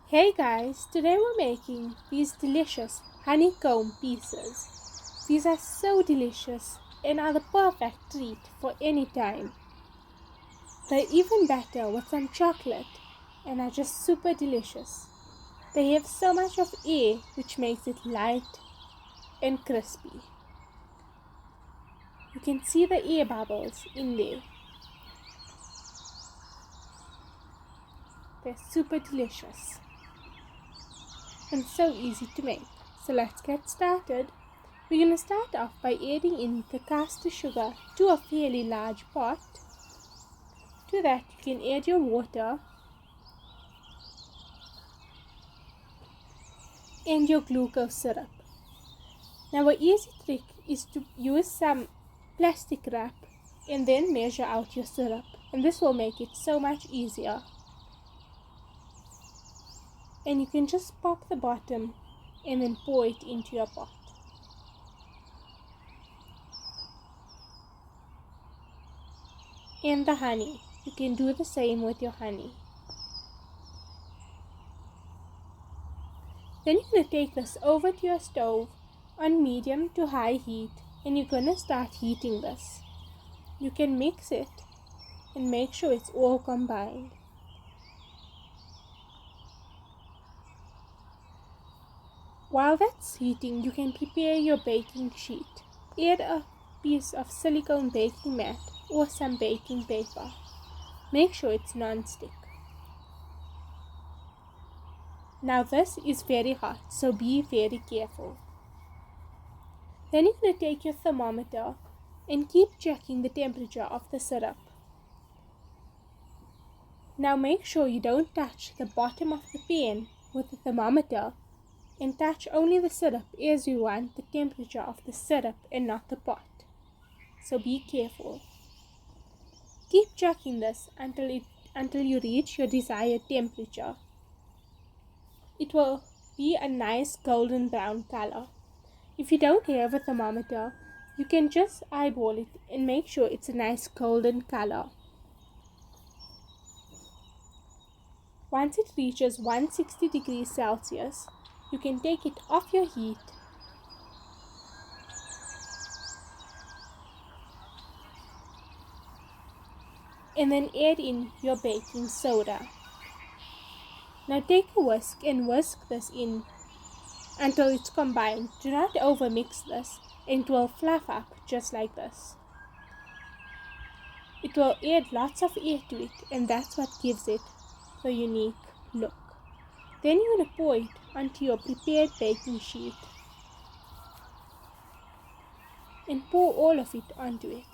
Hey guys, today we're making these delicious honeycomb pieces. These are so delicious and are the perfect treat for any time. They're even better with some chocolate and are just super delicious. They have so much of air which makes it light and crispy. You can see the air bubbles in there. They're super delicious and so easy to make. So let's get started. We're going to start off by adding in the caster sugar to a fairly large pot. To that you can add your water and your glucose syrup. Now an easy trick is to use some plastic wrap and then measure out your syrup, and this will make it so much easier. And you can just pop the bottom and then pour it into your pot. And the honey, you can do the same with your honey. Then you're going to take this over to your stove on medium to high heat, and you're going to start heating this. You can mix it and make sure it's all combined. While that's heating, you can prepare your baking sheet. Add a piece of silicone baking mat or some baking paper. Make sure it's non-stick. Now this is very hot, so be very careful. Then you're going to take your thermometer and keep checking the temperature of the syrup. Now make sure you don't touch the bottom of the pan with the thermometer, and touch only the syrup as you want the temperature of the syrup and not the pot. So be careful. Keep checking this until you reach your desired temperature. It will be a nice golden brown color. If you don't have a thermometer, you can just eyeball it and make sure it's a nice golden color. Once it reaches 160 degrees Celsius, you can take it off your heat and then add in your baking soda. Now take a whisk and whisk this in until it's combined. Do not overmix this, and it will fluff up just like this. It will add lots of air to it, and that's what gives it the unique look. Then you're going to pour it onto your prepared baking sheet and pour all of it onto it.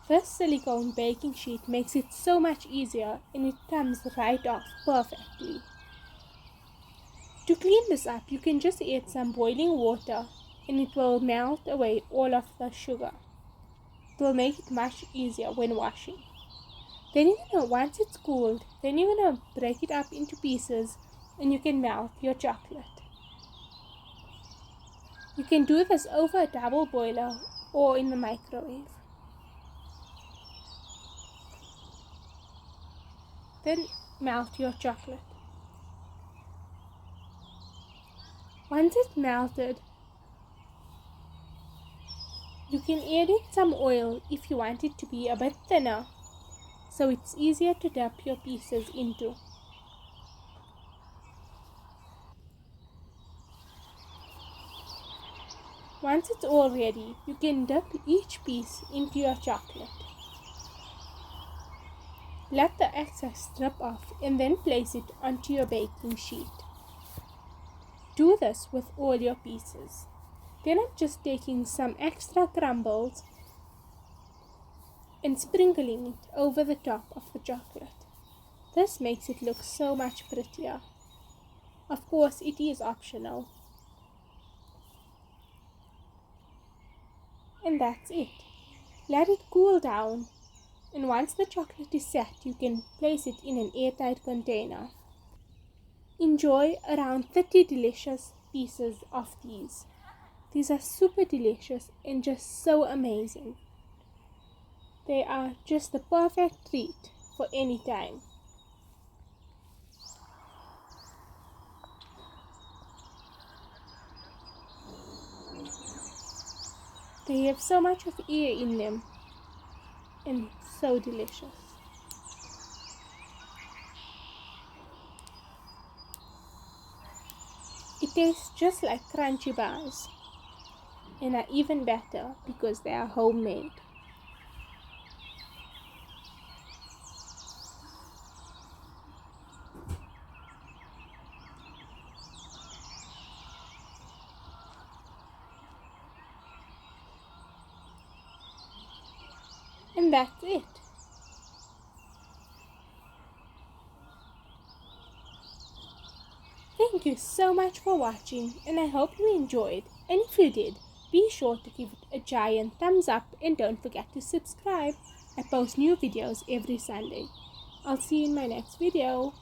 This silicone baking sheet makes it so much easier, and it comes right off perfectly. To clean this up, you can just add some boiling water and it will melt away all of the sugar. It will make it much easier when washing. Then once it's cooled, then you're going to break it up into pieces and you can melt your chocolate. You can do this over a double boiler or in the microwave. Then melt your chocolate. Once it's melted, you can add in some oil if you want it to be a bit thinner, so it's easier to dip your pieces into. Once it's all ready, you can dip each piece into your chocolate. Let the excess drip off and then place it onto your baking sheet. Do this with all your pieces. Then I'm just taking some extra crumbles and sprinkling it over the top of the chocolate. This makes it look so much prettier. Of course, it is optional. And that's it. Let it cool down, and once the chocolate is set, you can place it in an airtight container. Enjoy around 30 delicious pieces of these. These are super delicious and just so amazing. They are just the perfect treat for any time. They have so much of air in them and so delicious. It tastes just like crunchy bars and are even better because they are homemade. And that's it. Thank you so much for watching, and I hope you enjoyed. And if you did, be sure to give it a giant thumbs up and don't forget to subscribe. I post new videos every Sunday. I'll see you in my next video.